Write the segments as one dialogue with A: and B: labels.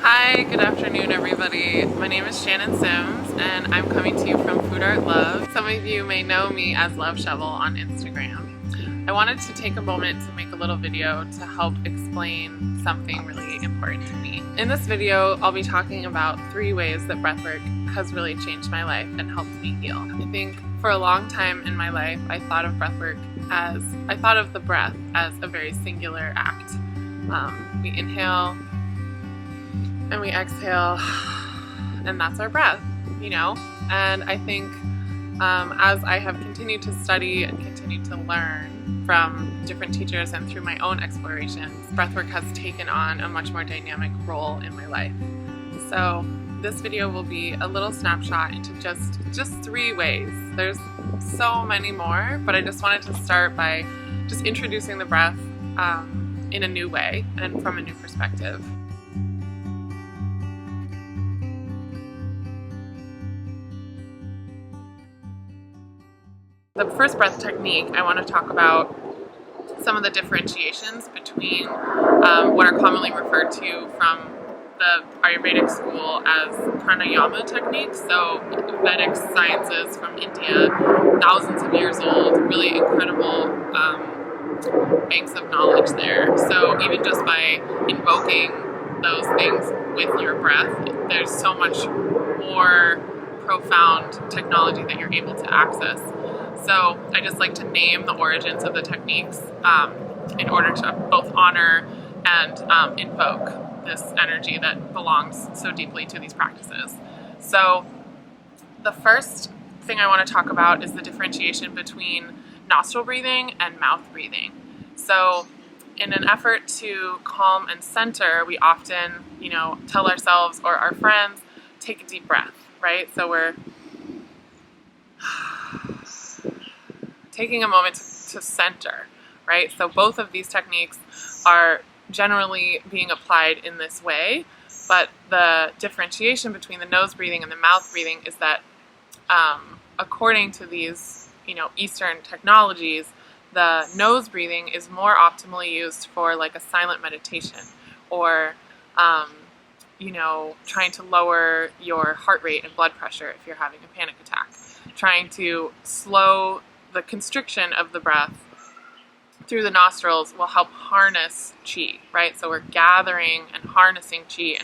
A: Hi, good afternoon everybody. My name is Shannon Sims and I'm coming to you from Food Art Love. Some of you may know me as Love Shovel on Instagram. I wanted to take a moment to make a little video to help explain something really important to me. In this video, I'll be talking about 3 ways that breathwork has really changed my life and helped me heal. I think for a long time in my life, I thought of the breath as a very singular act. We inhale, and we exhale, and that's our breath, you know? And I think as I have continued to study and continued to learn from different teachers and through my own explorations, breathwork has taken on a much more dynamic role in my life. So this video will be a little snapshot into just 3 ways. There's so many more, but I just wanted to start by just introducing the breath in a new way and from a new perspective. The first breath technique, I want to talk about some of the differentiations between what are commonly referred to from the Ayurvedic school as pranayama techniques, so Vedic sciences from India, thousands of years old, really incredible banks of knowledge there. So even just by invoking those things with your breath, there's so much more profound technology that you're able to access. So I just like to name the origins of the techniques in order to both honor and invoke this energy that belongs so deeply to these practices. So the first thing I want to talk about is the differentiation between nostril breathing and mouth breathing. So in an effort to calm and center, we often, tell ourselves or our friends, take a deep breath, right? So we're taking a moment to center, right? So both of these techniques are generally being applied in this way, but the differentiation between the nose breathing and the mouth breathing is that according to these, Eastern technologies, the nose breathing is more optimally used for like a silent meditation or, trying to lower your heart rate and blood pressure if you're having a panic attack, trying to slow the constriction of the breath through the nostrils will help harness chi, right? So we're gathering and harnessing chi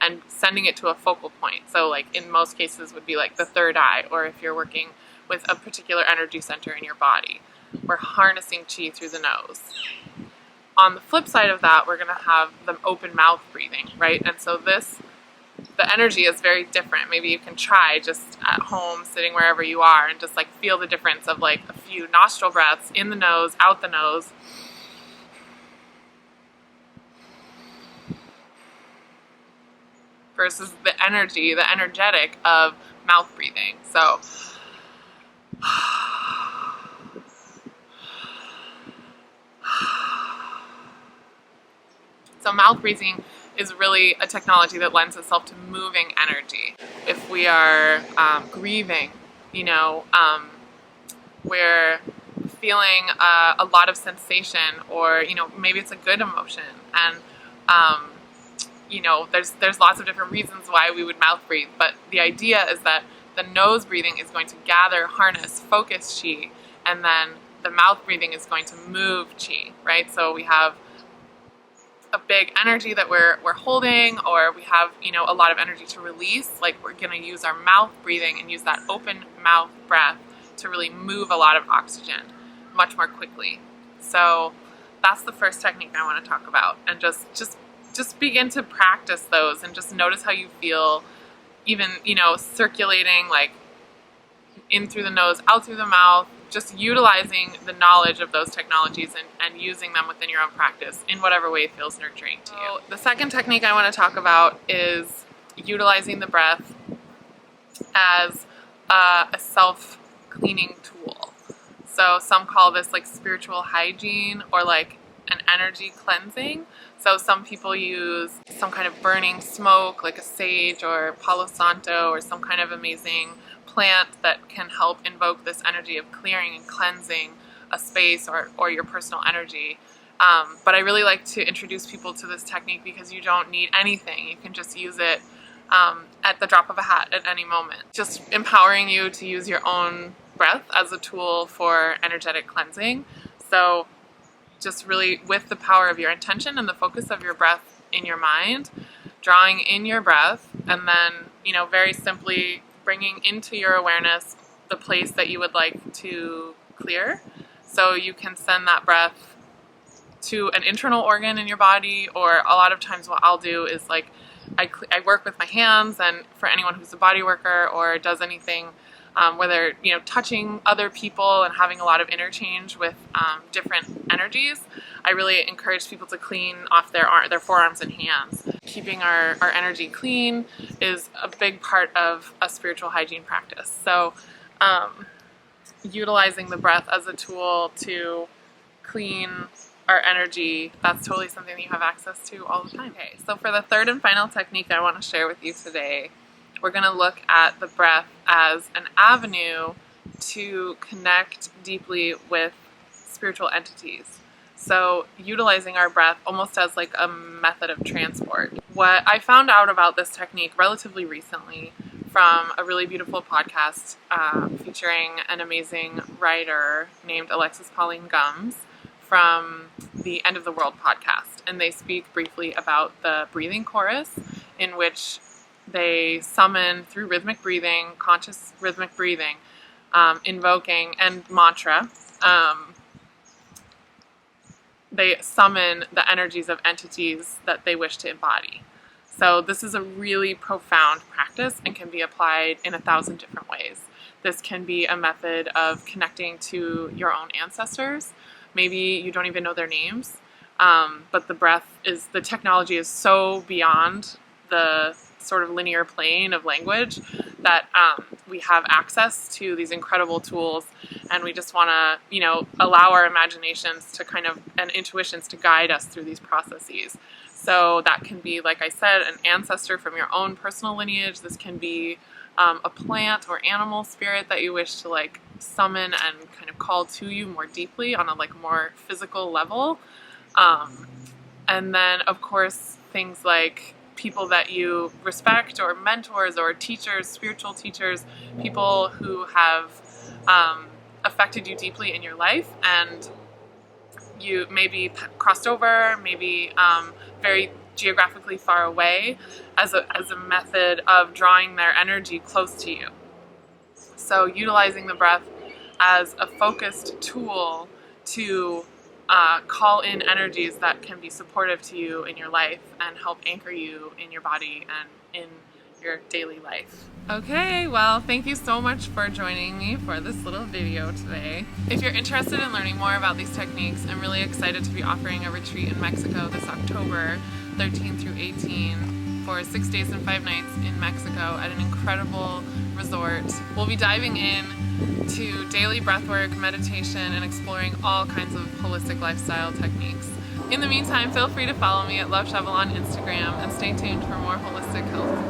A: and sending it to a focal point. So like in most cases would be like the third eye, or if you're working with a particular energy center in your body, we're harnessing chi through the nose. On the flip side of that, we're going to have the open mouth breathing, right? And so the energy is very different. Maybe you can try just at home, sitting wherever you are, and just like feel the difference of like a few nostril breaths in the nose, out the nose. Versus the energetic of mouth breathing. So mouth breathing is really a technology that lends itself to moving energy. If we are grieving, we're feeling a lot of sensation, or maybe it's a good emotion, and there's lots of different reasons why we would mouth breathe, but the idea is that the nose breathing is going to gather, harness, focus chi, and then the mouth breathing is going to move chi, right? So we have a big energy that we're holding, or we have a lot of energy to release. Like we're going to use our mouth breathing and use that open mouth breath to really move a lot of oxygen much more quickly. So that's the first technique I want to talk about, and just begin to practice those and just notice how you feel, even circulating like in through the nose, out through the mouth, just utilizing the knowledge of those technologies and using them within your own practice in whatever way feels nurturing to you. The second technique I want to talk about is utilizing the breath as a self-cleaning tool. So some call this like spiritual hygiene or like an energy cleansing. So some people use some kind of burning smoke like a sage or Palo Santo or some kind of amazing plant that can help invoke this energy of clearing and cleansing a space or your personal energy. But I really like to introduce people to this technique because you don't need anything. You can just use it at the drop of a hat at any moment. Just empowering you to use your own breath as a tool for energetic cleansing. So just really with the power of your intention and the focus of your breath in your mind, drawing in your breath, and then, very simply bringing into your awareness the place that you would like to clear. So you can send that breath to an internal organ in your body, or a lot of times what I'll do is like I work with my hands, and for anyone who's a body worker or does anything where they're touching other people and having a lot of interchange with different energies, I really encourage people to clean off their forearms and hands. Keeping our energy clean is a big part of a spiritual hygiene practice. So utilizing the breath as a tool to clean our energy, that's totally something that you have access to all the time. Okay, so for the third and final technique I want to share with you today, we're going to look at the breath as an avenue to connect deeply with spiritual entities. So utilizing our breath almost as like a method of transport. What I found out about this technique relatively recently from a really beautiful podcast featuring an amazing writer named Alexis Pauline Gumbs from the End of the World podcast. And they speak briefly about the breathing chorus, in which they summon through rhythmic breathing, conscious rhythmic breathing, invoking, and mantra. They summon the energies of entities that they wish to embody. So this is a really profound practice and can be applied in 1,000 different ways. This can be a method of connecting to your own ancestors. Maybe you don't even know their names, but the technology is so beyond the sort of linear plane of language that we have access to these incredible tools, and we just want to, allow our imaginations to and intuitions to guide us through these processes. So that can be, like I said, an ancestor from your own personal lineage. This can be a plant or animal spirit that you wish to summon and kind of call to you more deeply on a more physical level. And then, of course, things like people that you respect, or mentors or teachers, spiritual teachers, people who have affected you deeply in your life, and you maybe crossed over, maybe very geographically far away, as a method of drawing their energy close to you. So utilizing the breath as a focused tool to call in energies that can be supportive to you in your life and help anchor you in your body and in your daily life. Okay, well, thank you so much for joining me for this little video today. If you're interested in learning more about these techniques, I'm really excited to be offering a retreat in Mexico this October 13 through 18 for 6 days and 5 nights in Mexico at an incredible resort. We'll be diving in to daily breathwork, meditation, and exploring all kinds of holistic lifestyle techniques. In the meantime, feel free to follow me at Love Shovel on Instagram, and stay tuned for more holistic health